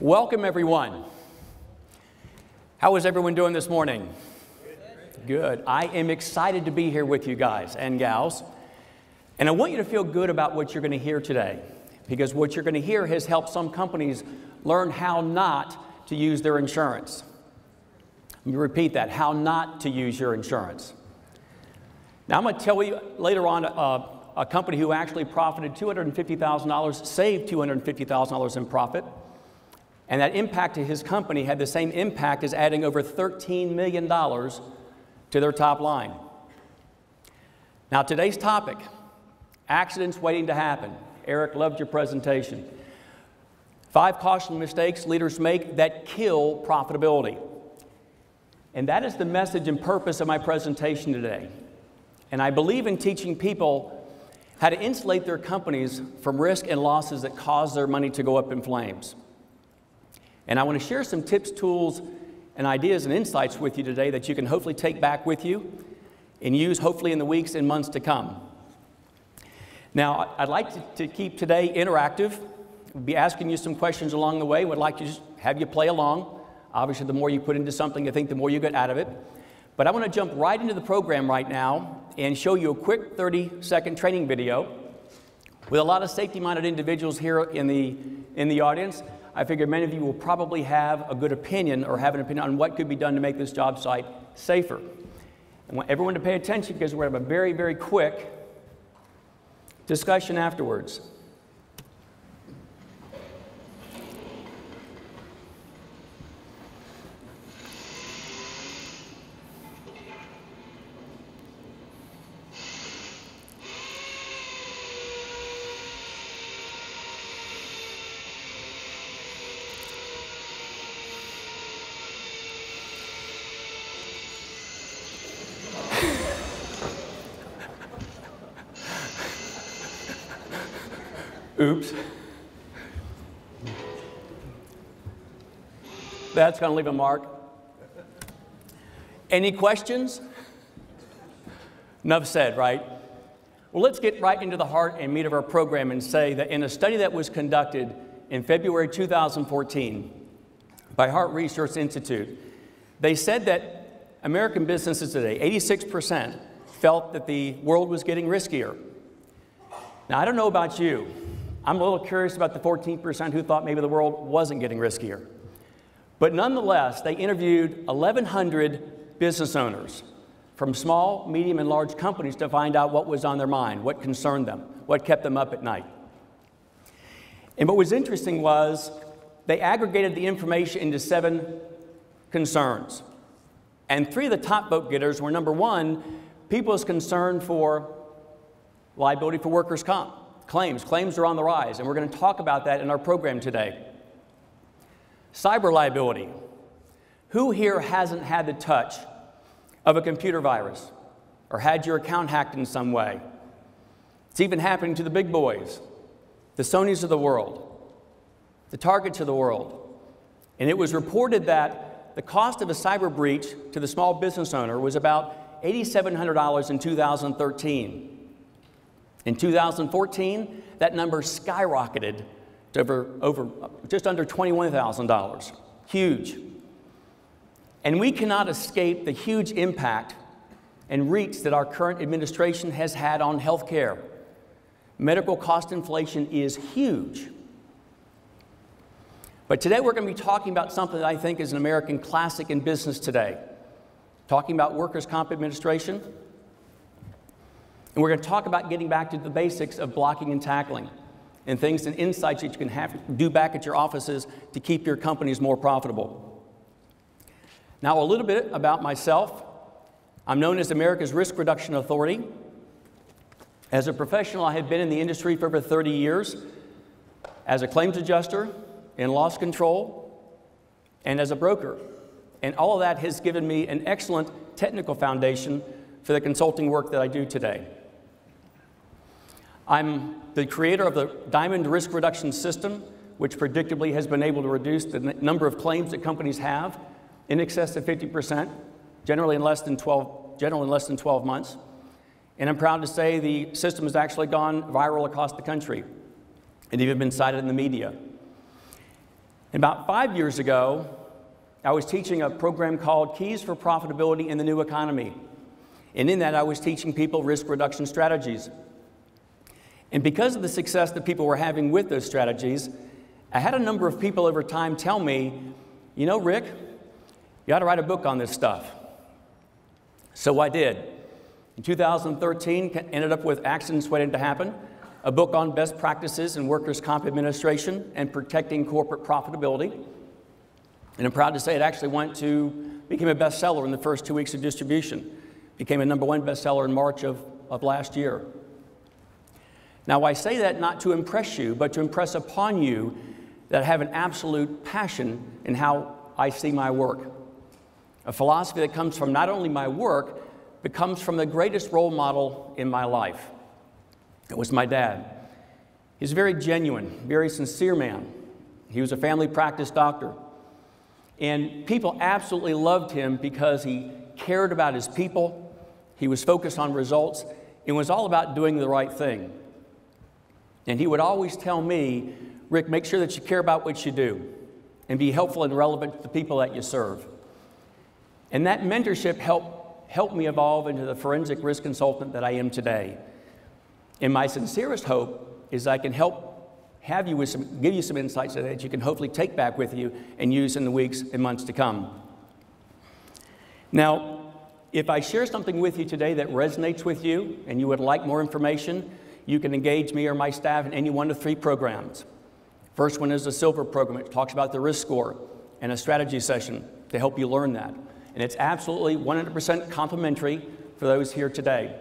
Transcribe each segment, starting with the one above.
Welcome, everyone. How is everyone doing this morning? Good. I am excited to be here with you guys and gals. And I want you to feel good about what you're going to hear today, because what you're going to hear has helped some companies learn how not to use their insurance. Let me repeat that, how not to use your insurance. Now, I'm going to tell you later on a company who actually profited $250,000, saved $250,000 in profit. And that impact to his company had the same impact as adding over $13 million to their top line. Now, today's topic, accidents waiting to happen. Eric, loved your presentation. 5 cautionary mistakes leaders make that kill profitability. And that is the message and purpose of my presentation today. And I believe in teaching people how to insulate their companies from risk and losses that cause their money to go up in flames. And I want to share some tips, tools, and ideas and insights with you today that you can hopefully take back with you and use hopefully in the weeks and months to come. Now, I'd like to keep today interactive. We'll be asking you some questions along the way. Would like to just have you play along. Obviously, the more you put into something, I think the more you get out of it. But I want to jump right into the program right now and show you a quick 30-second training video with a lot of safety-minded individuals here in the audience. I figure many of you will probably have a good opinion or have an opinion on what could be done to make this job site safer. I want everyone to pay attention because we're going to have a very, very quick discussion afterwards. Oops. That's going to leave a mark. Any questions? Enough said, right? Well, let's get right into the heart and meat of our program and say that in a study that was conducted in February 2014 by Heart Research Institute, they said that American businesses today, 86%, felt that the world was getting riskier. Now, I don't know about you. I'm a little curious about the 14% who thought maybe the world wasn't getting riskier. But nonetheless, they interviewed 1,100 business owners from small, medium, and large companies to find out what was on their mind, what concerned them, what kept them up at night. And what was interesting was they aggregated the information into 7 concerns. And 3 of the top vote getters were, number 1, people's concern for liability for workers' comp. Claims are on the rise, and we're going to talk about that in our program today. Cyber liability. Who here hasn't had the touch of a computer virus or had your account hacked in some way? It's even happening to the big boys, the Sonys of the world, the Targets of the world. And it was reported that the cost of a cyber breach to the small business owner was about $8,700 in 2013. In 2014, that number skyrocketed to over just under $21,000. Huge. And we cannot escape the huge impact and reach that our current administration has had on health care. Medical cost inflation is huge. But today we're going to be talking about something that I think is an American classic in business today. Talking about workers' comp administration. And we're going to talk about getting back to the basics of blocking and tackling and things and insights that you can do back at your offices to keep your companies more profitable. Now, a little bit about myself. I'm known as America's Risk Reduction Authority. As a professional, I have been in the industry for over 30 years as a claims adjuster, in loss control, and as a broker. And all of that has given me an excellent technical foundation for the consulting work that I do today. I'm the creator of the Diamond Risk Reduction System, which predictably has been able to reduce the number of claims that companies have in excess of 50%, generally in less than 12 months. And I'm proud to say the system has actually gone viral across the country and even been cited in the media. About 5 years ago, I was teaching a program called Keys for Profitability in the New Economy. And in that, I was teaching people risk reduction strategies. And because of the success that people were having with those strategies, I had a number of people over time tell me, you know, Rick, you ought to write a book on this stuff. So I did. In 2013, ended up with Accidents Waiting to Happen, a book on best practices in workers' comp administration and protecting corporate profitability. And I'm proud to say it actually became a bestseller in the first 2 weeks of distribution. Became a #1 bestseller in March of last year. Now, I say that not to impress you, but to impress upon you that I have an absolute passion in how I see my work. A philosophy that comes from not only my work, but comes from the greatest role model in my life. It was my dad. He's a very genuine, very sincere man. He was a family practice doctor. And people absolutely loved him because he cared about his people, he was focused on results, and was all about doing the right thing. And he would always tell me, Rick, make sure that you care about what you do and be helpful and relevant to the people that you serve. And that mentorship helped me evolve into the forensic risk consultant that I am today. And my sincerest hope is I can give you some insights that you can hopefully take back with you and use in the weeks and months to come. Now, if I share something with you today that resonates with you and you would like more information, you can engage me or my staff in any 1 of 3 programs. First one is the Silver program. It talks about the risk score and a strategy session to help you learn that. And it's absolutely 100% complimentary for those here today.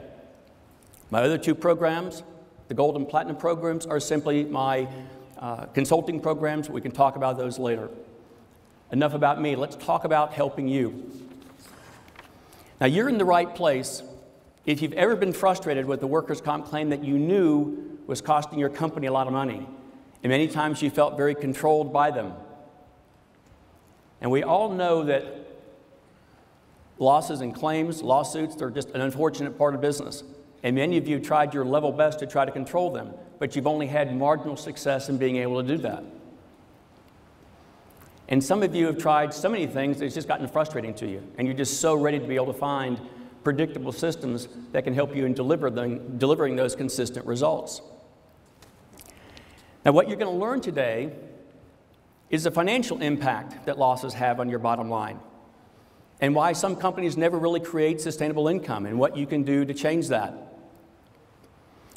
My other 2 programs, the Gold and Platinum programs, are simply my consulting programs. We can talk about those later. Enough about me. Let's talk about helping you. Now, you're in the right place if you've ever been frustrated with the workers' comp claim that you knew was costing your company a lot of money. And many times you felt very controlled by them. And we all know that losses and claims, lawsuits, they're just an unfortunate part of business. And many of you tried your level best to try to control them, but you've only had marginal success in being able to do that. And some of you have tried so many things that it's just gotten frustrating to you, and you're just so ready to be able to find predictable systems that can help you in delivering those consistent results. Now, what you're going to learn today is the financial impact that losses have on your bottom line, and why some companies never really create sustainable income, and what you can do to change that.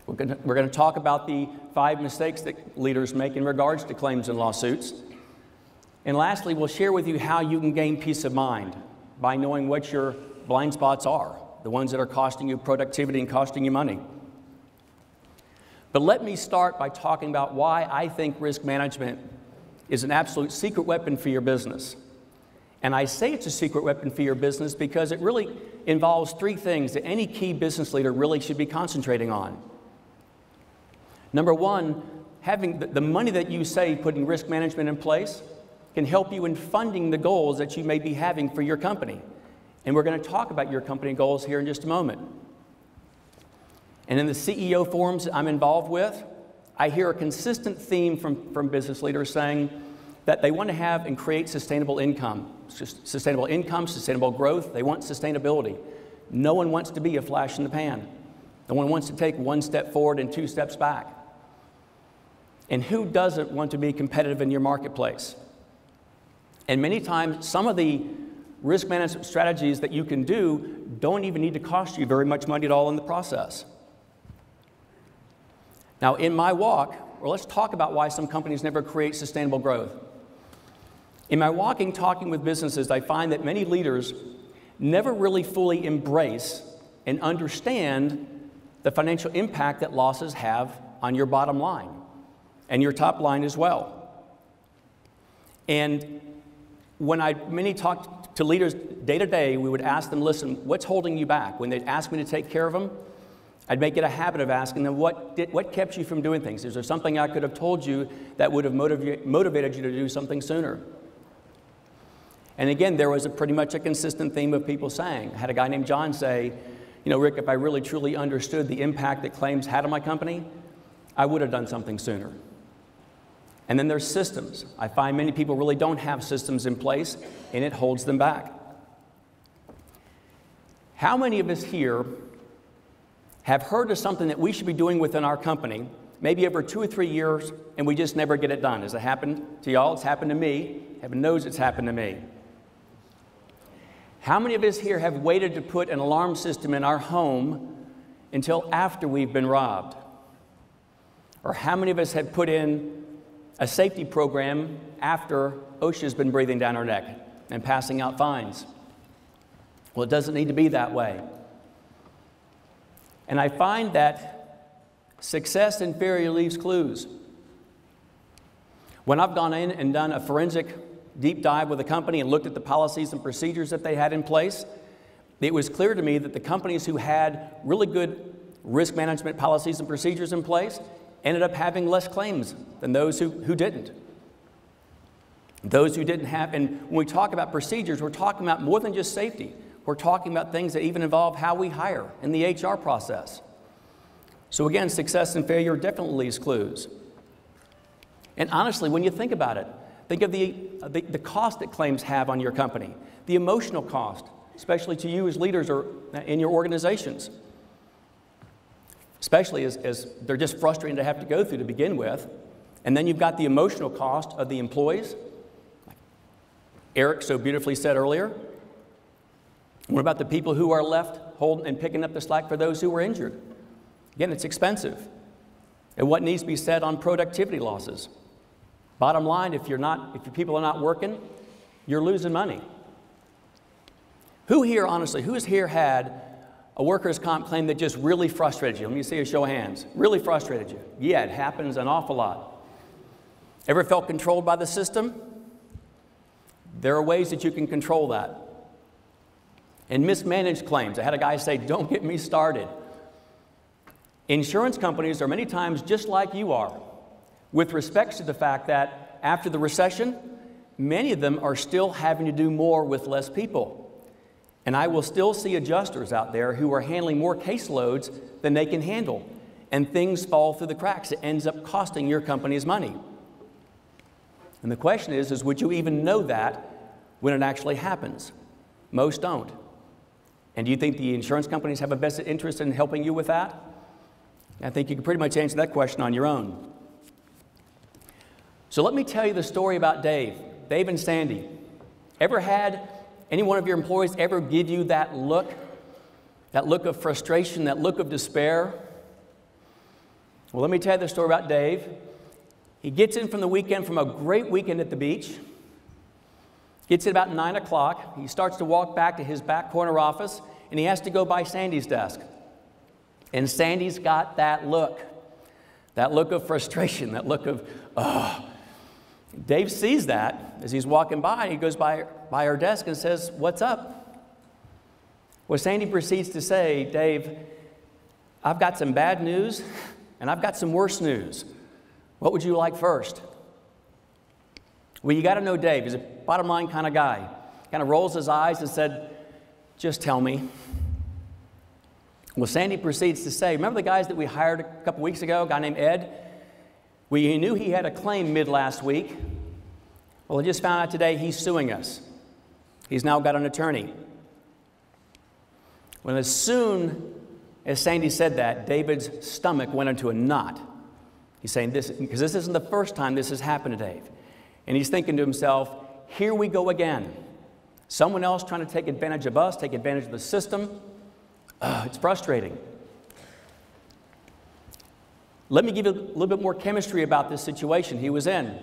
We're going to talk about the 5 mistakes that leaders make in regards to claims and lawsuits. And lastly, we'll share with you how you can gain peace of mind by knowing what your blind spots are, the ones that are costing you productivity and costing you money. But let me start by talking about why I think risk management is an absolute secret weapon for your business. And I say it's a secret weapon for your business because it really involves 3 things that any key business leader really should be concentrating on. Number 1, having the money that you save putting risk management in place can help you in funding the goals that you may be having for your company. And we're going to talk about your company goals here in just a moment. And in the CEO forums I'm involved with, I hear a consistent theme from business leaders saying that they want to have and create sustainable income. Sustainable income, sustainable growth. They want sustainability. No one wants to be a flash in the pan. No one wants to take 1 step forward and 2 steps back. And who doesn't want to be competitive in your marketplace? And many times, some of the risk management strategies that you can do don't even need to cost you very much money at all in the process. Now, in my walk, let's talk about why some companies never create sustainable growth. In my talking with businesses, I find that many leaders never really fully embrace and understand the financial impact that losses have on your bottom line and your top line as well. And when many talk to leaders day to day, we would ask them, listen, what's holding you back? When they'd ask me to take care of them, I'd make it a habit of asking them, what kept you from doing things? Is there something I could have told you that would have motivated you to do something sooner? And again, there was pretty much a consistent theme of people saying, I had a guy named John say, you know, Rick, if I really truly understood the impact that claims had on my company, I would have done something sooner. And then there's systems. I find many people really don't have systems in place, and it holds them back. How many of us here have heard of something that we should be doing within our company, maybe over 2 or 3 years, and we just never get it done? Has it happened to y'all? It's happened to me. Heaven knows it's happened to me. How many of us here have waited to put an alarm system in our home until after we've been robbed? Or how many of us have put in a safety program after OSHA's been breathing down our neck and passing out fines? Well, it doesn't need to be that way. And I find that success and failure leaves clues. When I've gone in and done a forensic deep dive with a company and looked at the policies and procedures that they had in place, it was clear to me that the companies who had really good risk management policies and procedures in place ended up having less claims than those who didn't. Those who didn't have, and when we talk about procedures, we're talking about more than just safety. We're talking about things that even involve how we hire in the HR process. So again, success and failure definitely leaves clues. And honestly, when you think about it, think of the cost that claims have on your company, the emotional cost, especially to you as leaders or in your organizations, especially as they're just frustrating to have to go through to begin with. And then you've got the emotional cost of the employees, like Eric so beautifully said earlier. What about the people who are left holding and picking up the slack for those who were injured? Again, it's expensive. And what needs to be said on productivity losses? Bottom line, if your people are not working, you're losing money. Who here, honestly, who has here had a workers' comp claim that just really frustrated you? Let me see a show of hands. Really frustrated you? Yeah, it happens an awful lot. Ever felt controlled by the system? There are ways that you can control that. And mismanaged claims. I had a guy say, don't get me started. Insurance companies are many times just like you are, with respect to the fact that after the recession, many of them are still having to do more with less people. And I will still see adjusters out there who are handling more caseloads than they can handle. And things fall through the cracks. It ends up costing your company's money. And the question is would you even know that when it actually happens? Most don't. And do you think the insurance companies have a vested interest in helping you with that? I think you can pretty much answer that question on your own. So let me tell you the story about Dave and Sandy. Ever had any one of your employees ever give you that look of frustration, that look of despair? Well, let me tell you the story about Dave. He gets in from the weekend, from a great weekend at the beach. Gets in about 9 o'clock. He starts to walk back to his back corner office, and he has to go by Sandy's desk. And Sandy's got that look of frustration, that look of, oh. Dave sees that as he's walking by. He goes by her desk and says, what's up? Well, Sandy proceeds to say, Dave, I've got some bad news, and I've got some worse news. What would you like first? Well, you got to know Dave. He's a bottom line kind of guy. Kind of rolls his eyes and said, just tell me. Well, Sandy proceeds to say, remember the guys that we hired a couple weeks ago, a guy named Ed? We knew he had a claim mid-last week. Well, I just found out today he's suing us. He's now got an attorney. Well, as soon as Sandy said that, David's stomach went into a knot. He's saying this, because this isn't the first time this has happened to Dave. And he's thinking to himself, here we go again. Someone else trying to take advantage of us, take advantage of the system. It's frustrating. Let me give you a little bit more chemistry about this situation he was in.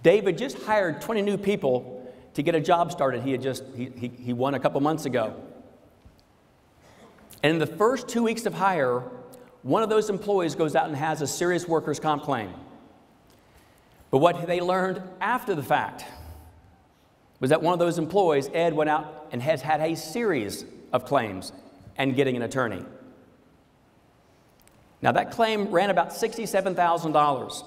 David just hired 20 new people to get a job started he won a couple months ago. And in the first 2 weeks of hire, one of those employees goes out and has a serious workers' comp claim. But what they learned after the fact was that one of those employees, Ed, went out and has had a series of claims and getting an attorney. Now, that claim ran about $67,000.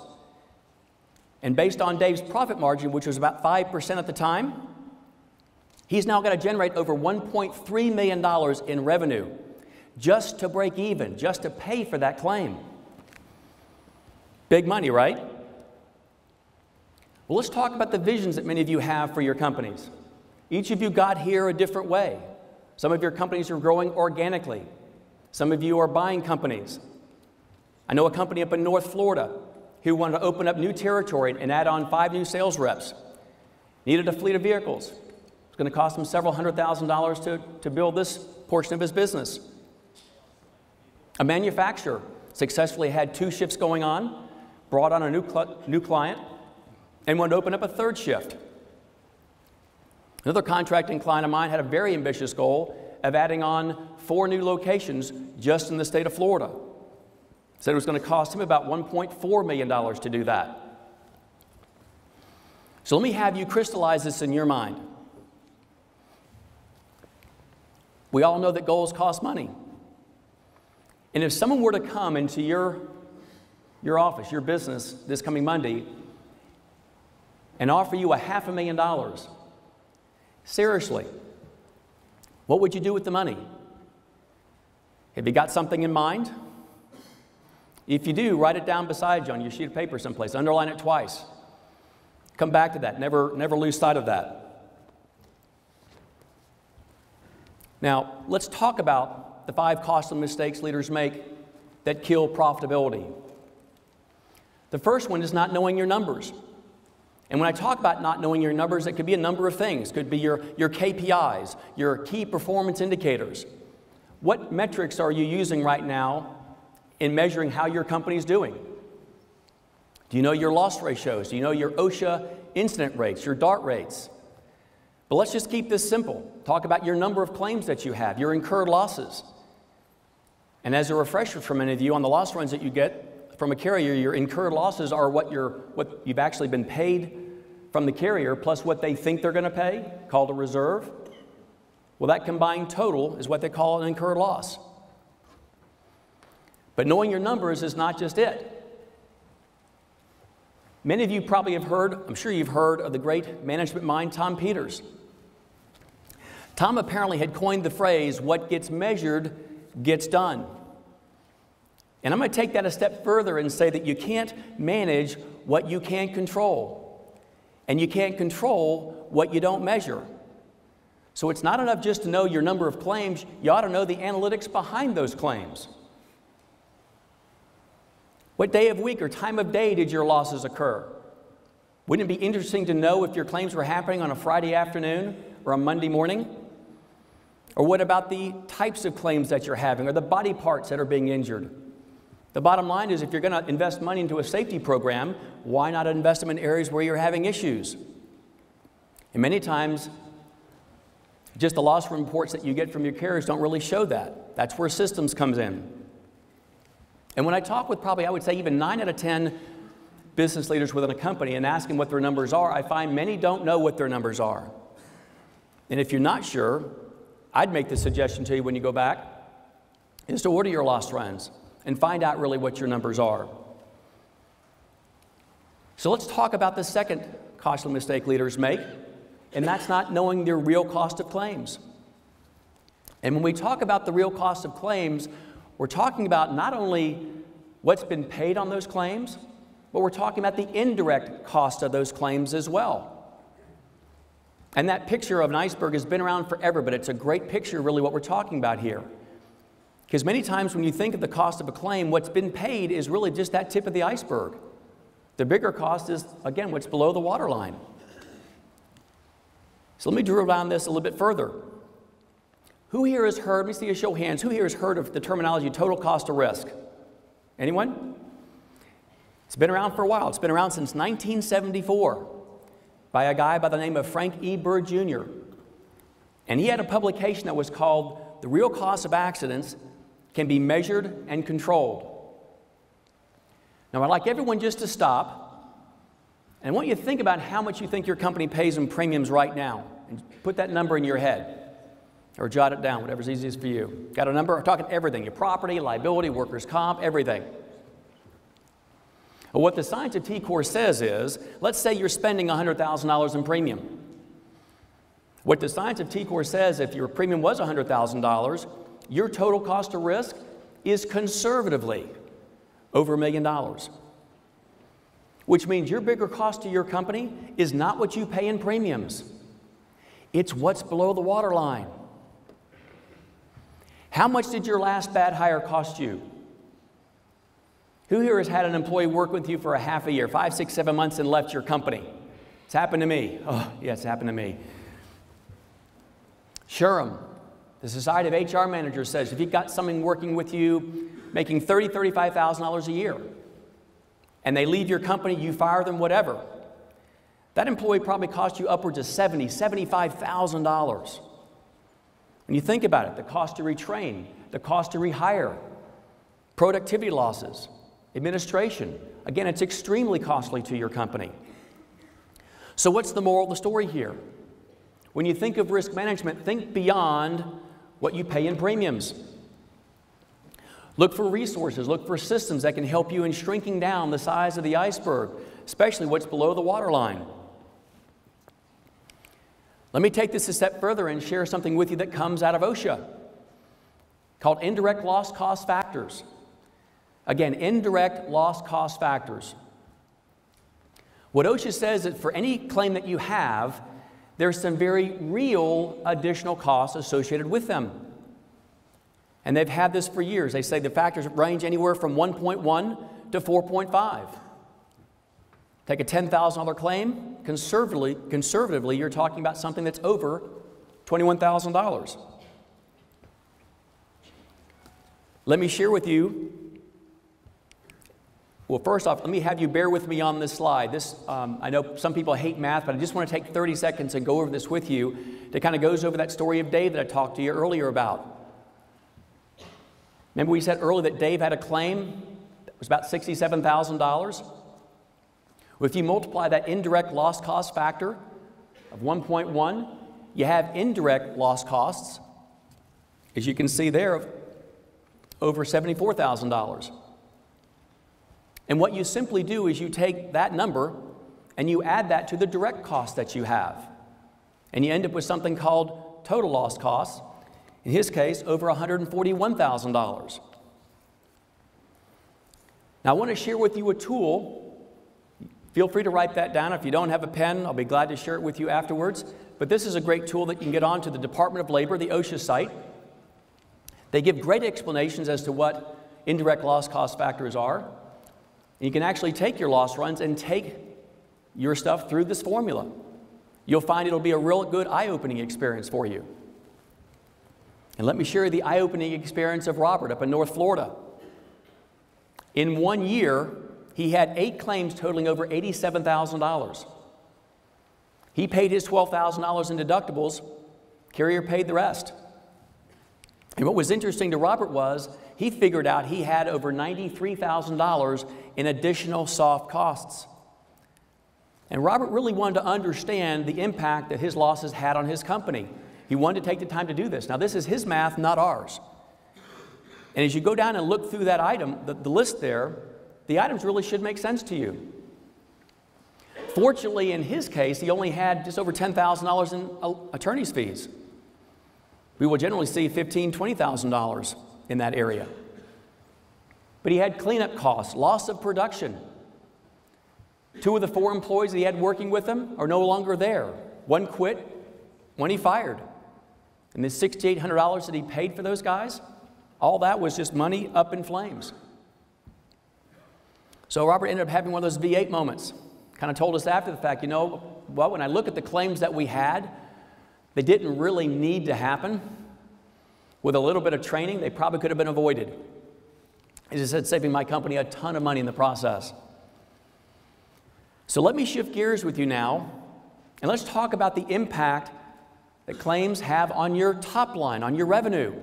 And based on Dave's profit margin, which was about 5% at the time, he's now got to generate over $1.3 million in revenue just to break even, just to pay for that claim. Big money, right? Well, let's talk about the visions that many of you have for your companies. Each of you got here a different way. Some of your companies are growing organically. Some of you are buying companies. I know a company up in North Florida who wanted to open up new territory and add on 5 new sales reps. Needed a fleet of vehicles. It's going to cost him several $100,000 to build this portion of his business. A manufacturer successfully had 2 shifts going on, brought on a new client, and wanted to open up a 3rd shift. Another contracting client of mine had a very ambitious goal of adding on 4 new locations just in the state of Florida. Said it was going to cost him about $1.4 million to do that. So let me have you crystallize this in your mind. We all know that goals cost money. And if someone were to come into your office, your business, this coming Monday, and offer you $500,000, seriously, what would you do with the money? Have you got something in mind? If you do, write it down beside you on your sheet of paper someplace. Underline it twice. Come back to that. Never lose sight of that. Now, let's talk about the 5 costly mistakes leaders make that kill profitability. The first one is not knowing your numbers. And when I talk about not knowing your numbers, it could be a number of things. It could be your KPIs, your key performance indicators. What metrics are you using right now in measuring how your company's doing? Do you know your loss ratios? Do you know your OSHA incident rates, your DART rates? But let's just keep this simple. Talk about your number of claims that you have, your incurred losses. And as a refresher for many of you, on the loss runs that you get from a carrier, your incurred losses are what you've actually been paid from the carrier plus what they think they're going to pay, called a reserve. Well, that combined total is what they call an incurred loss. But knowing your numbers is not just it. Many of you probably have heard, I'm sure you've heard of the great management mind, Tom Peters. Tom apparently had coined the phrase, what gets measured gets done. And I'm going to take that a step further and say that you can't manage what you can't control. And you can't control what you don't measure. So it's not enough just to know your number of claims, you ought to know the analytics behind those claims. What day of week or time of day did your losses occur? Wouldn't it be interesting to know if your claims were happening on a Friday afternoon or a Monday morning? Or what about the types of claims that you're having or the body parts that are being injured? The bottom line is if you're going to invest money into a safety program, why not invest them in areas where you're having issues? And many times, just the loss reports that you get from your carriers don't really show that. That's where systems comes in. And when I talk with probably, I would say even 9 out of 10 business leaders within a company and ask them what their numbers are, I find many don't know what their numbers are. And if you're not sure, I'd make the suggestion to you when you go back is to order your loss runs and find out really what your numbers are. So let's talk about the second costly mistake leaders make, and that's not knowing their real cost of claims. And when we talk about the real cost of claims, we're talking about not only what's been paid on those claims, but we're talking about the indirect cost of those claims as well. And that picture of an iceberg has been around forever, but it's a great picture really what we're talking about here. Because many times when you think of the cost of a claim, what's been paid is really just that tip of the iceberg. The bigger cost is, again, what's below the waterline. So let me drill down this a little bit further. Who here has heard, let me see a show of hands, who here has heard of the terminology total cost of risk? Anyone? It's been around for a while. It's been around since 1974 by a guy by the name of Frank E. Bird Jr. And he had a publication that was called The Real Cost of Accidents Can Be Measured and Controlled. Now I'd like everyone just to stop, and I want you to think about how much you think your company pays in premiums right now, and put that number in your head. Or jot it down, whatever's easiest for you. Got a number? We're talking everything, your property, liability, workers' comp, everything. Well, what the science of T-Core says is, let's say you're spending $100,000 in premium. What the science of T-Core says, if your premium was $100,000, your total cost of risk is conservatively over $1 million. which means your bigger cost to your company is not what you pay in premiums. It's what's below the waterline. How much did your last bad hire cost you? Who here has had an employee work with you for a half a year, 5, 6, 7 months, and left your company? It's happened to me. Oh, yeah, it's happened to me. Sherm, the Society of HR Managers, says if you've got someone working with you making $30,000, $35,000 a year, and they leave your company, you fire them, whatever, that employee probably cost you upwards of $70,000, $75,000. When you think about it, the cost to retrain, the cost to rehire, productivity losses, administration. Again, it's extremely costly to your company. So what's the moral of the story here? When you think of risk management, think beyond what you pay in premiums. Look for resources, look for systems that can help you in shrinking down the size of the iceberg, especially what's below the waterline. Let me take this a step further and share something with you that comes out of OSHA called indirect loss cost factors. Again, indirect loss cost factors. What OSHA says is for any claim that you have, there's some very real additional costs associated with them. And they've had this for years. They say the factors range anywhere from 1.1 to 4.5. Take a $10,000 claim, conservatively, you're talking about something that's over $21,000. Let me share with you. Well, first off, let me have you bear with me on this slide. I know some people hate math, but I just want to take 30 seconds and go over this with you that kind of goes over that story of Dave that I talked to you earlier about. Remember we said earlier that Dave had a claim that was about $67,000? Well, if you multiply that indirect loss cost factor of 1.1, you have indirect loss costs, as you can see there, of over $74,000. And what you simply do is you take that number and you add that to the direct cost that you have. And you end up with something called total loss costs, in his case, over $141,000. Now, I want to share with you a tool. Feel free to write that down. If you don't have a pen, I'll be glad to share it with you afterwards. But this is a great tool that you can get onto the Department of Labor, the OSHA site. They give great explanations as to what indirect loss cost factors are. And you can actually take your loss runs and take your stuff through this formula. You'll find it'll be a real good eye-opening experience for you. And let me share the eye-opening experience of Robert up in North Florida. In 1 year, he had 8 claims totaling over $87,000. He paid his $12,000 in deductibles. Carrier paid the rest. And what was interesting to Robert was he figured out he had over $93,000 in additional soft costs. And Robert really wanted to understand the impact that his losses had on his company. He wanted to take the time to do this. Now, this is his math, not ours. And as you go down and look through that item, the list there, the items really should make sense to you. Fortunately, in his case, he only had just over $10,000 in attorney's fees. We will generally see $15,000, $20,000 in that area. But he had cleanup costs, loss of production. 2 of the 4 employees that he had working with him are no longer there. 1 quit, 1 he fired. And the $6,800 that he paid for those guys, all that was just money up in flames. So Robert ended up having one of those V8 moments. Kind of told us after the fact, you know, well, when I look at the claims that we had, they didn't really need to happen. With a little bit of training, they probably could have been avoided. As I said, saving my company a ton of money in the process. So let me shift gears with you now, and let's talk about the impact that claims have on your top line, on your revenue.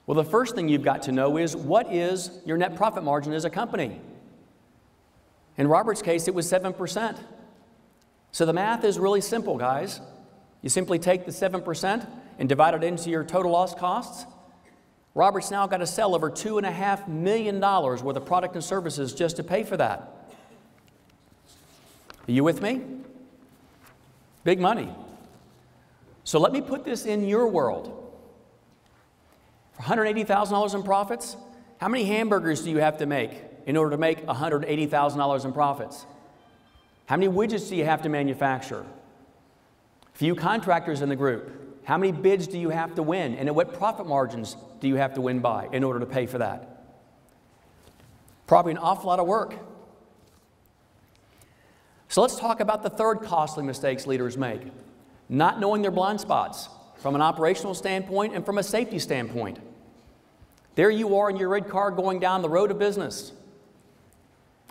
Well, the first thing you've got to know is what is your net profit margin as a company? In Robert's case, it was 7%. So the math is really simple, guys. You simply take the 7% and divide it into your total loss costs. Robert's now got to sell over $2.5 million worth of product and services just to pay for that. Are you with me? Big money. So let me put this in your world. For $180,000 in profits, how many hamburgers do you have to make in order to make $180,000 in profits? How many widgets do you have to manufacture? Few contractors in the group. How many bids do you have to win? And at what profit margins do you have to win by in order to pay for that? Probably an awful lot of work. So let's talk about the third costly mistakes leaders make. Not knowing their blind spots from an operational standpoint and from a safety standpoint. There you are in your red car going down the road of business.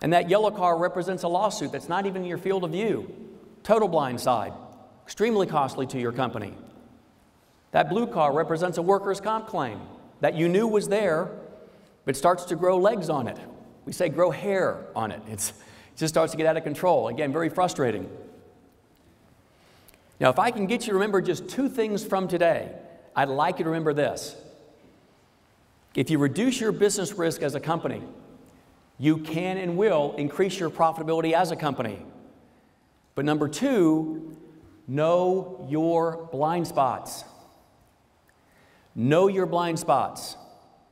And that yellow car represents a lawsuit that's not even in your field of view. Total blind side. Extremely costly to your company. That blue car represents a workers' comp claim that you knew was there, but starts to grow legs on it. We say grow hair on it. It just starts to get out of control. Again, very frustrating. Now, if I can get you to remember just two things from today, I'd like you to remember this. If you reduce your business risk as a company, you can and will increase your profitability as a company. But number two, know your blind spots. Know your blind spots,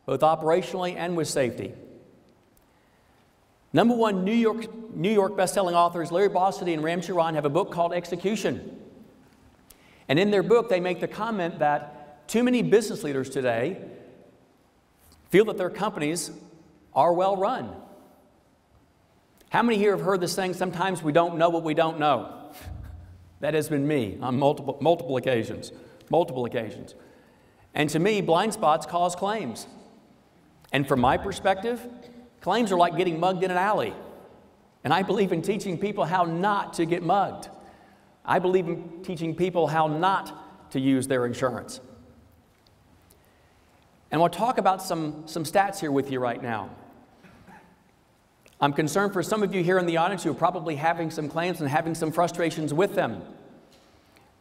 both operationally and with safety. Number one, New York best-selling authors Larry Bossidy and Ram Charan have a book called Execution. And in their book, they make the comment that too many business leaders today feel that their companies are well run. How many here have heard this saying, sometimes we don't know what we don't know? That has been me on multiple occasions. And to me, blind spots cause claims. And from my perspective, claims are like getting mugged in an alley. And I believe in teaching people how not to get mugged. I believe in teaching people how not to use their insurance. And we'll talk about some stats here with you right now. I'm concerned for some of you here in the audience who are probably having some claims and having some frustrations with them.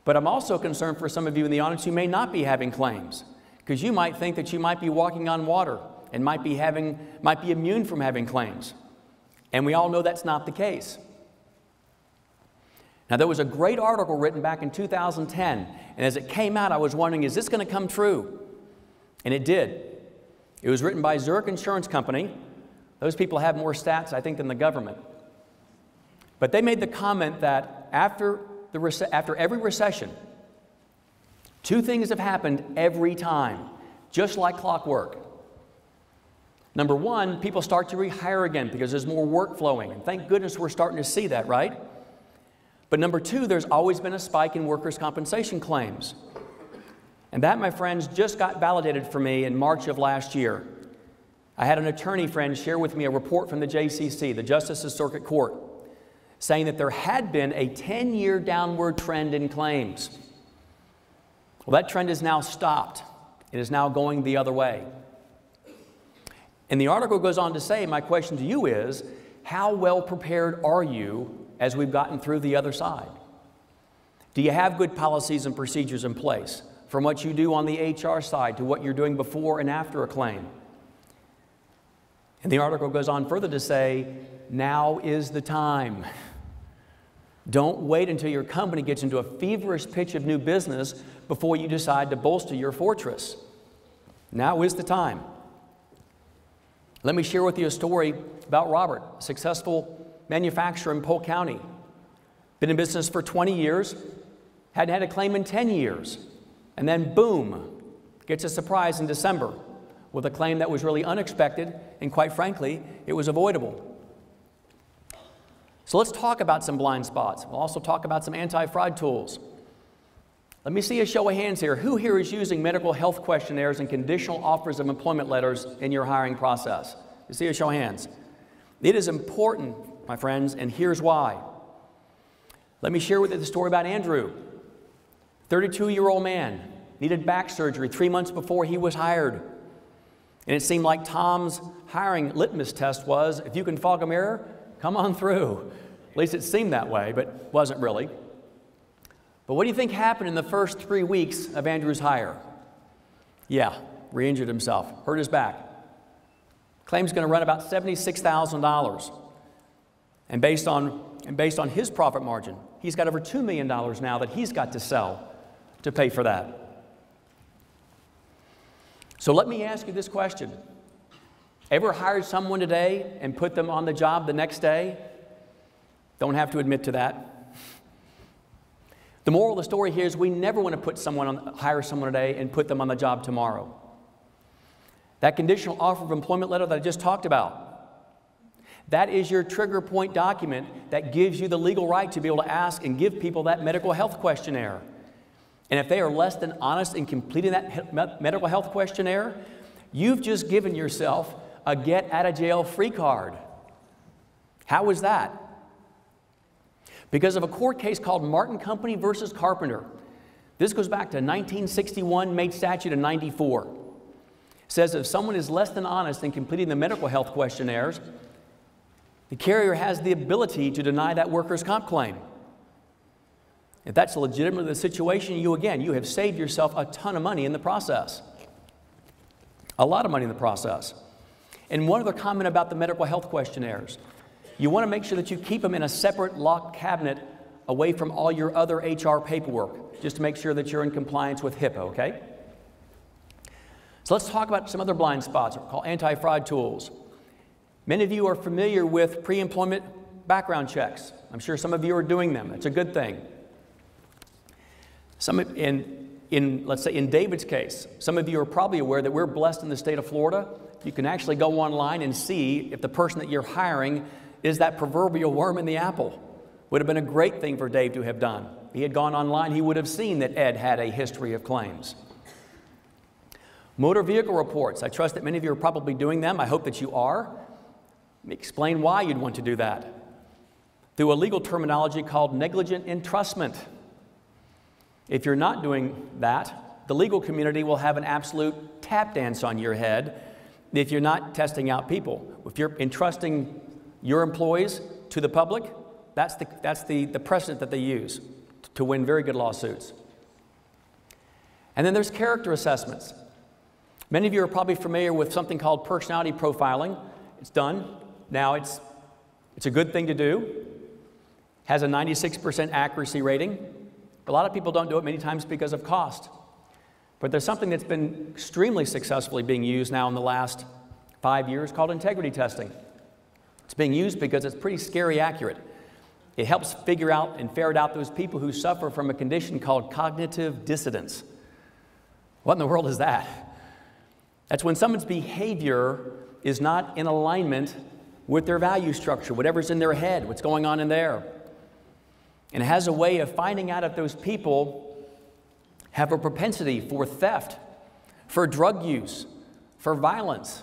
But I'm also concerned for some of you in the audience who may not be having claims, because you might think that you might be walking on water and might be immune from having claims. And we all know that's not the case. Now, there was a great article written back in 2010, and as it came out, I was wondering, is this going to come true? And it did. It was written by Zurich Insurance Company. Those people have more stats, I think, than the government. But they made the comment that after every recession, two things have happened every time, just like clockwork. Number one, people start to rehire again because there's more work flowing. And thank goodness we're starting to see that, right? But number two, there's always been a spike in workers' compensation claims. And that, my friends, just got validated for me in March of last year. I had an attorney friend share with me a report from the JCC, the Justice's Circuit Court, saying that there had been a 10-year downward trend in claims. Well, that trend is now stopped. It is now going the other way. And the article goes on to say, my question to you is, how well prepared are you as we've gotten through the other side? Do you have good policies and procedures in place, from what you do on the HR side to what you're doing before and after a claim? And the article goes on further to say, now is the time. Don't wait until your company gets into a feverish pitch of new business before you decide to bolster your fortress. Now is the time. Let me share with you a story about Robert, a successful manufacturer in Polk County. Been in business for 20 years, hadn't had a claim in 10 years. And then boom, gets a surprise in December with a claim that was really unexpected, and quite frankly, it was avoidable. So let's talk about some blind spots. We'll also talk about some anti-fraud tools. Let me see a show of hands here. Who here is using medical health questionnaires and conditional offers of employment letters in your hiring process? You see a show of hands. It is important, my friends, and here's why. Let me share with you the story about Andrew. 32-year-old man, needed back surgery 3 months before he was hired. And it seemed like Tom's hiring litmus test was, if you can fog a mirror, come on through. At least it seemed that way, but wasn't really. But what do you think happened in the first 3 weeks of Andrew's hire? Yeah, re-injured himself, hurt his back. Claim's going to run about $76,000. And based on his profit margin, he's got over $2 million now that he's got to sell to pay for that. So let me ask you this question. Ever hired someone today and put them on the job the next day? Don't have to admit to that. The moral of the story here is we never want to hire someone today and put them on the job tomorrow. That conditional offer of employment letter that I just talked about, that is your trigger point document that gives you the legal right to be able to ask and give people that medical health questionnaire. And if they are less than honest in completing that medical health questionnaire, you've just given yourself a get out of jail free card. How is that? Because of a court case called Martin Company versus Carpenter. This goes back to 1961, made statute in 94. It says if someone is less than honest in completing the medical health questionnaires, the carrier has the ability to deny that workers' comp claim. If that's legitimately the situation, you have saved yourself a ton of money in the process. A lot of money in the process. And one other comment about the medical health questionnaires. You want to make sure that you keep them in a separate locked cabinet away from all your other HR paperwork, just to make sure that you're in compliance with HIPAA, okay? So let's talk about some other blind spots, called anti-fraud tools. Many of you are familiar with pre-employment background checks. I'm sure some of you are doing them. That's a good thing. Let's say in David's case, some of you are probably aware that we're blessed in the state of Florida. You can actually go online and see if the person that you're hiring is that proverbial worm in the apple. Would have been a great thing for Dave to have done. If he had gone online, he would have seen that Ed had a history of claims. Motor vehicle reports. I trust that many of you are probably doing them. I hope that you are. Let me explain why you'd want to do that. Through a legal terminology called negligent entrustment. If you're not doing that, the legal community will have an absolute tap dance on your head if you're not testing out people. If you're entrusting your employees to the public, that's the precedent that they use to win very good lawsuits. And then there's character assessments. Many of you are probably familiar with something called personality profiling. It's done. Now, it's a good thing to do. Has a 96% accuracy rating. A lot of people don't do it many times because of cost. But there's something that's been extremely successfully being used now in the last 5 years called integrity testing. It's being used because it's pretty scary accurate. It helps figure out and ferret out those people who suffer from a condition called cognitive dissonance. What in the world is that? That's when someone's behavior is not in alignment with their value structure, whatever's in their head, what's going on in there. And it has a way of finding out if those people have a propensity for theft, for drug use, for violence.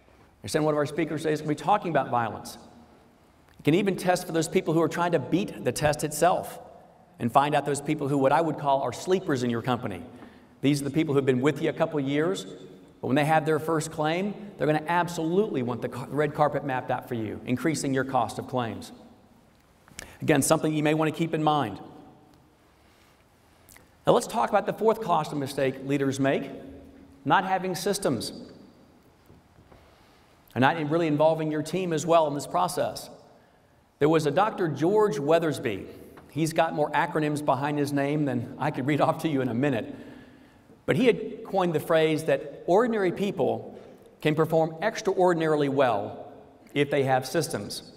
I understand one of our speakers today is going to be talking about violence. It can even test for those people who are trying to beat the test itself and find out those people who what I would call are sleepers in your company. These are the people who have been with you a couple of years, but when they have their first claim, they're going to absolutely want the red carpet mapped out for you, increasing your cost of claims. Again, something you may want to keep in mind. Now let's talk about the fourth costly mistake leaders make, not having systems. And not really involving your team as well in this process. There was a Dr. George Weathersby. He's got more acronyms behind his name than I could read off to you in a minute. But he had coined the phrase that ordinary people can perform extraordinarily well if they have systems.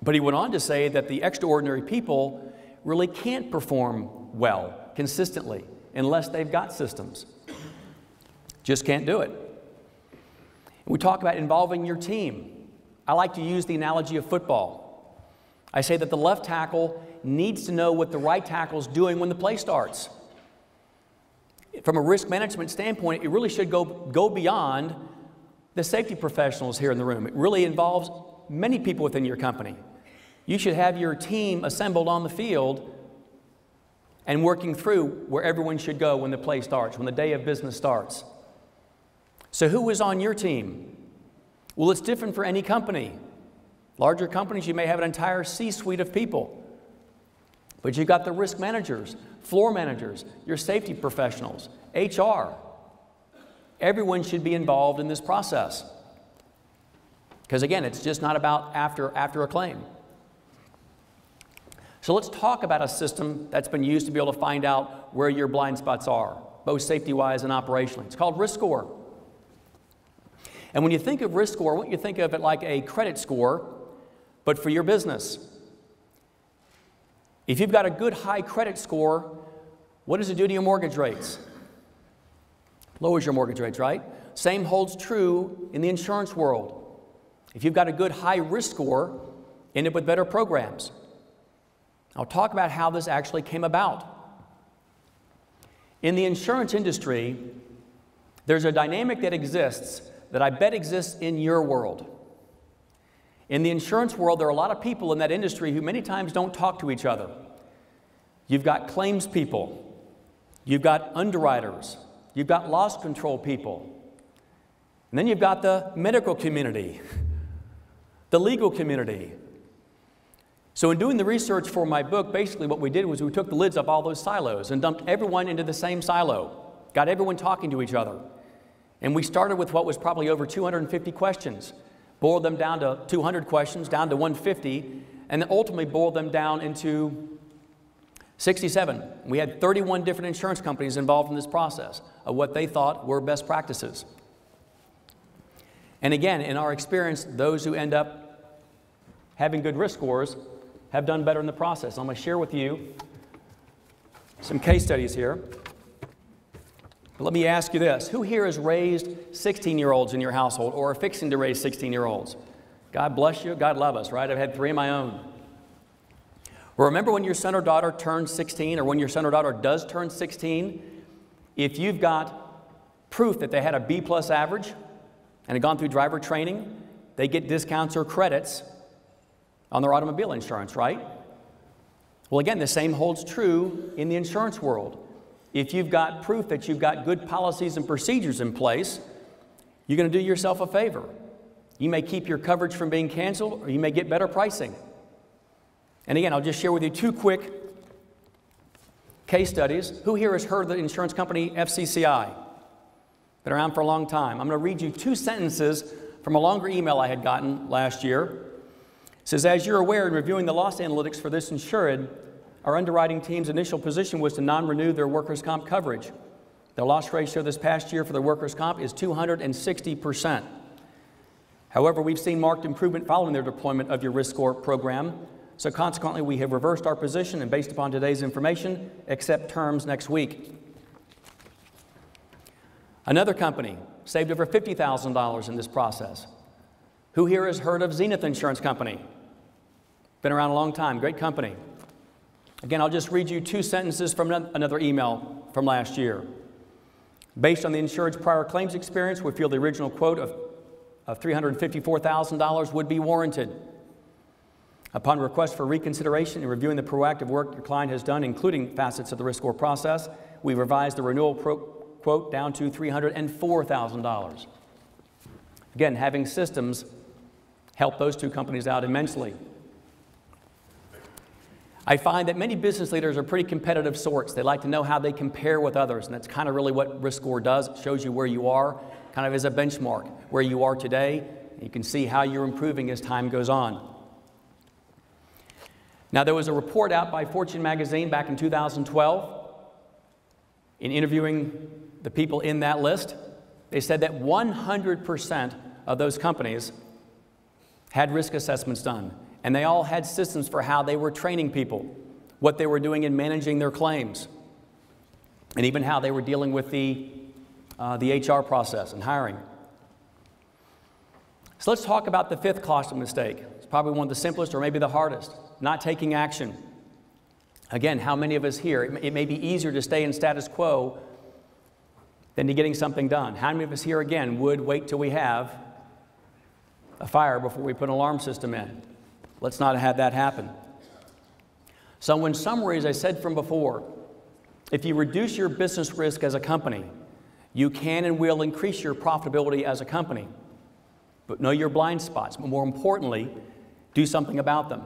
But he went on to say that the extraordinary people really can't perform well consistently unless they've got systems. Just can't do it. We talk about involving your team. I like to use the analogy of football. I say that the left tackle needs to know what the right tackle is doing when the play starts. From a risk management standpoint, it really should go beyond the safety professionals here in the room. It really involves many people within your company. You should have your team assembled on the field and working through where everyone should go when the play starts, when the day of business starts. So who is on your team? Well, it's different for any company. Larger companies, you may have an entire C-suite of people. But you've got the risk managers, floor managers, your safety professionals, HR. Everyone should be involved in this process. Because again, it's just not about after a claim. So let's talk about a system that's been used to be able to find out where your blind spots are, both safety-wise and operationally. It's called Risk Score. And when you think of risk score, I want you to think of it like a credit score, but for your business. If you've got a good high credit score, what does it do to your mortgage rates? Lowers your mortgage rates, right? Same holds true in the insurance world. If you've got a good high risk score, end up with better programs. I'll talk about how this actually came about. In the insurance industry, there's a dynamic that exists that I bet exists in your world. In the insurance world, there are a lot of people in that industry who many times don't talk to each other. You've got claims people, you've got underwriters, you've got loss control people, and then you've got the medical community, the legal community. So in doing the research for my book, basically what we did was we took the lids off all those silos and dumped everyone into the same silo, got everyone talking to each other. And we started with what was probably over 250 questions, boiled them down to 200 questions, down to 150, and then ultimately boiled them down into 67. We had 31 different insurance companies involved in this process of what they thought were best practices. And again, in our experience, those who end up having good risk scores have done better in the process. I'm going to share with you some case studies here. But let me ask you this. Who here has raised 16-year-olds in your household or are fixing to raise 16-year-olds? God bless you. God love us, right? I've had 3 of my own. Well, remember when your son or daughter turns 16 or when your son or daughter does turn 16, if you've got proof that they had a B+ average and had gone through driver training, they get discounts or credits on their automobile insurance, right? Well, again, the same holds true in the insurance world. If you've got proof that you've got good policies and procedures in place, you're going to do yourself a favor. You may keep your coverage from being canceled, or you may get better pricing. And again, I'll just share with you 2 quick case studies. Who here has heard of the insurance company FCCI? Been around for a long time. I'm going to read you 2 sentences from a longer email I had gotten last year. It says, as you're aware, in reviewing the loss analytics for this insured, our underwriting team's initial position was to non-renew their workers' comp coverage. The loss ratio this past year for their workers' comp is 260%. However, we've seen marked improvement following their deployment of your risk score program. So consequently, we have reversed our position and based upon today's information, accept terms next week. Another company saved over $50,000 in this process. Who here has heard of Zenith Insurance Company? Been around a long time, great company. Again, I'll just read you 2 sentences from another email from last year. Based on the insured's prior claims experience, we feel the original quote of $354,000 would be warranted. Upon request for reconsideration and reviewing the proactive work your client has done, including facets of the risk score process, we revised the renewal quote down to $304,000. Again, having systems help those 2 companies out immensely. I find that many business leaders are pretty competitive sorts. They like to know how they compare with others, and that's kind of really what risk score does. It shows you where you are, kind of as a benchmark, where you are today. You can see how you're improving as time goes on. Now, there was a report out by Fortune magazine back in 2012. In interviewing the people in that list, they said that 100% of those companies had risk assessments done. And they all had systems for how they were training people, what they were doing in managing their claims, and even how they were dealing with the HR process and hiring. So let's talk about the 5th costly mistake. It's probably one of the simplest or maybe the hardest, not taking action. Again, how many of us here, it may be easier to stay in status quo than to getting something done. How many of us here, again, would wait till we have a fire before we put an alarm system in? Let's not have that happen. So in summary, as I said from before, if you reduce your business risk as a company, you can and will increase your profitability as a company. But know your blind spots, but more importantly, do something about them.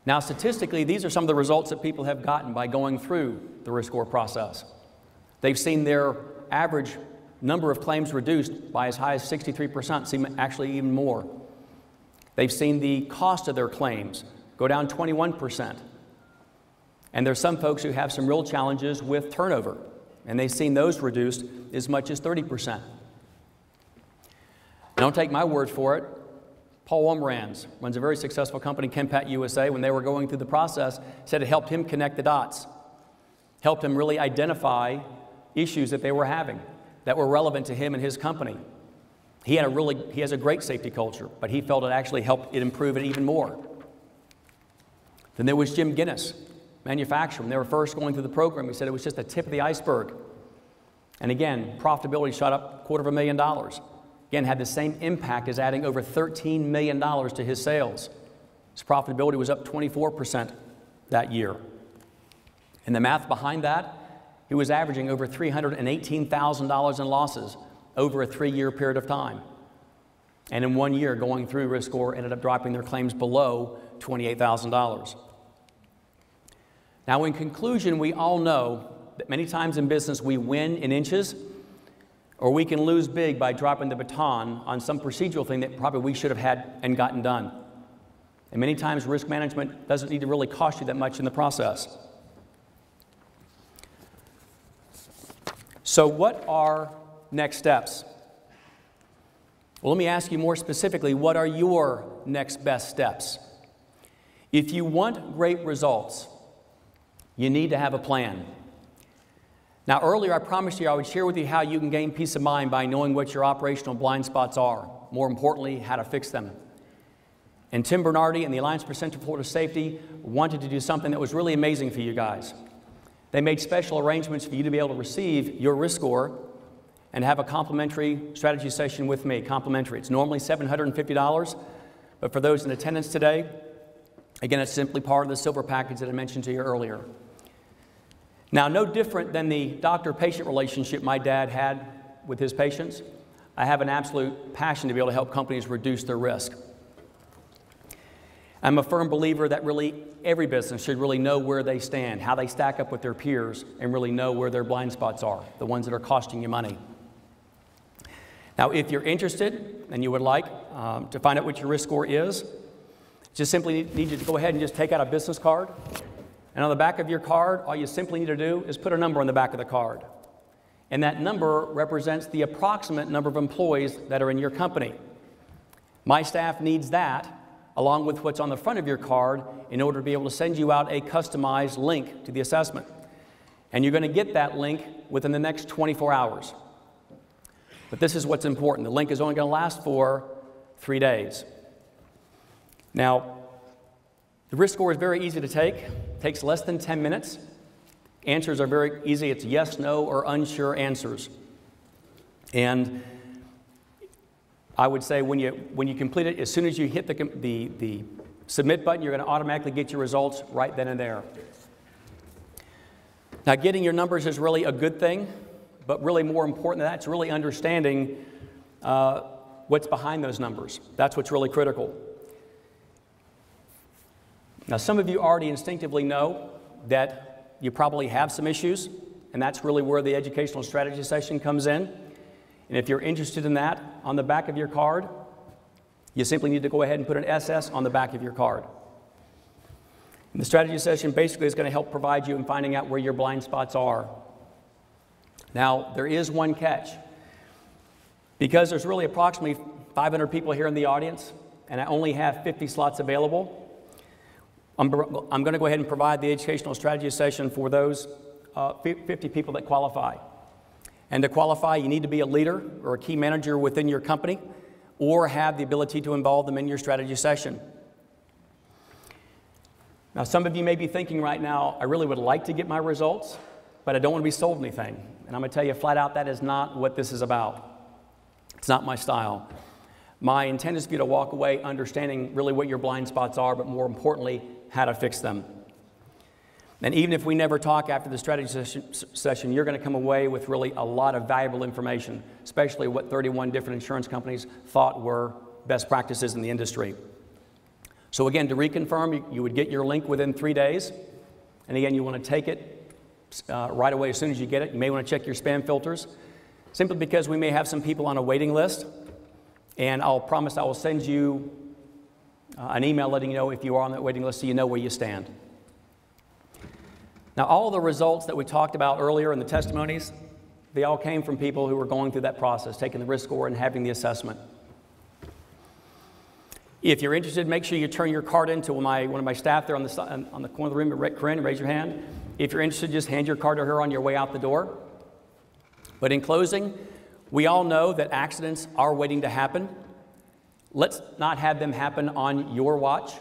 Now, statistically, these are some of the results that people have gotten by going through the risk score process. They've seen their average number of claims reduced by as high as 63%, actually even more. They've seen the cost of their claims go down 21%. And there's some folks who have some real challenges with turnover, and they've seen those reduced as much as 30%. Don't take my word for it. Paul Umrands runs a very successful company, Kenpat USA. When they were going through the process, said it helped him connect the dots, helped him really identify issues that they were having that were relevant to him and his company. He has a great safety culture, but he felt it actually helped it improve it even more. Then there was Jim Guinness, manufacturer. When they were first going through the program, he said it was just the tip of the iceberg. And again, profitability shot up $250,000. Again, had the same impact as adding over $13 million to his sales. His profitability was up 24% that year. And the math behind that, he was averaging over $318,000 in losses over a 3-year period of time. And in 1 year, going through risk score, ended up dropping their claims below $28,000. Now, in conclusion, we all know that many times in business we win in inches, or we can lose big by dropping the baton on some procedural thing that probably we should have had and gotten done. And many times risk management doesn't need to really cost you that much in the process. So what are next steps? Well, let me ask you more specifically, what are your next best steps? If you want great results, you need to have a plan. Now, earlier I promised you I would share with you how you can gain peace of mind by knowing what your operational blind spots are. More importantly, how to fix them. And Tim Bernardi and the Alliance for Central Florida Safety wanted to do something that was really amazing for you guys. They made special arrangements for you to be able to receive your risk score and have a complimentary strategy session with me, complimentary. It's normally $750, but for those in attendance today, again, it's simply part of the silver package that I mentioned to you earlier. Now, no different than the doctor-patient relationship my dad had with his patients, I have an absolute passion to be able to help companies reduce their risk. I'm a firm believer that really every business should really know where they stand, how they stack up with their peers, and really know where their blind spots are, the ones that are costing you money. Now, if you're interested and you would like to find out what your risk score is, just simply need you to go ahead and just take out a business card. And on the back of your card, all you simply need to do is put a number on the back of the card. And that number represents the approximate number of employees that are in your company. My staff needs that, along with what's on the front of your card, in order to be able to send you out a customized link to the assessment. And you're going to get that link within the next 24 hours. But this is what's important. The link is only going to last for 3 days. Now, the risk score is very easy to take. It takes less than 10 minutes. Answers are very easy. It's yes, no, or unsure answers. And I would say when you complete it, as soon as you hit the submit button, you're going to automatically get your results right then and there. Now, getting your numbers is really a good thing, but really more important than that, it's really understanding what's behind those numbers. That's what's really critical. Now, some of you already instinctively know that you probably have some issues, and that's really where the educational strategy session comes in. And if you're interested in that, on the back of your card, you simply need to go ahead and put an SS on the back of your card. And the strategy session basically is going to help provide you in finding out where your blind spots are. Now, there is one catch. Because there's really approximately 500 people here in the audience, and I only have 50 slots available, I'm going to go ahead and provide the educational strategy session for those 50 people that qualify. And to qualify, you need to be a leader or a key manager within your company or have the ability to involve them in your strategy session. Now, some of you may be thinking right now, I really would like to get my results, but I don't want to be sold anything. And I'm going to tell you flat out, that is not what this is about. It's not my style. My intent is for you to walk away understanding really what your blind spots are, but more importantly, how to fix them. And even if we never talk after the strategy session, you're going to come away with really a lot of valuable information, especially what 31 different insurance companies thought were best practices in the industry. So again, to reconfirm, you would get your link within 3 days. And again, you want to take it right away as soon as you get it. You may want to check your spam filters, simply because we may have some people on a waiting list. And I'll promise I will send you an email letting you know if you are on that waiting list so you know where you stand. Now, all the results that we talked about earlier in the testimonies, they all came from people who were going through that process, taking the risk score and having the assessment. If you're interested, make sure you turn your card in to one of my staff there on the corner of the room. Corinne, raise your hand. If you're interested, just hand your card to her on your way out the door. But in closing, we all know that accidents are waiting to happen. Let's not have them happen on your watch.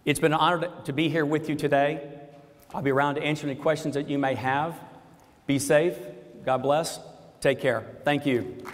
It's been an honor to be here with you today. I'll be around to answer any questions that you may have. Be safe. God bless. Take care. Thank you.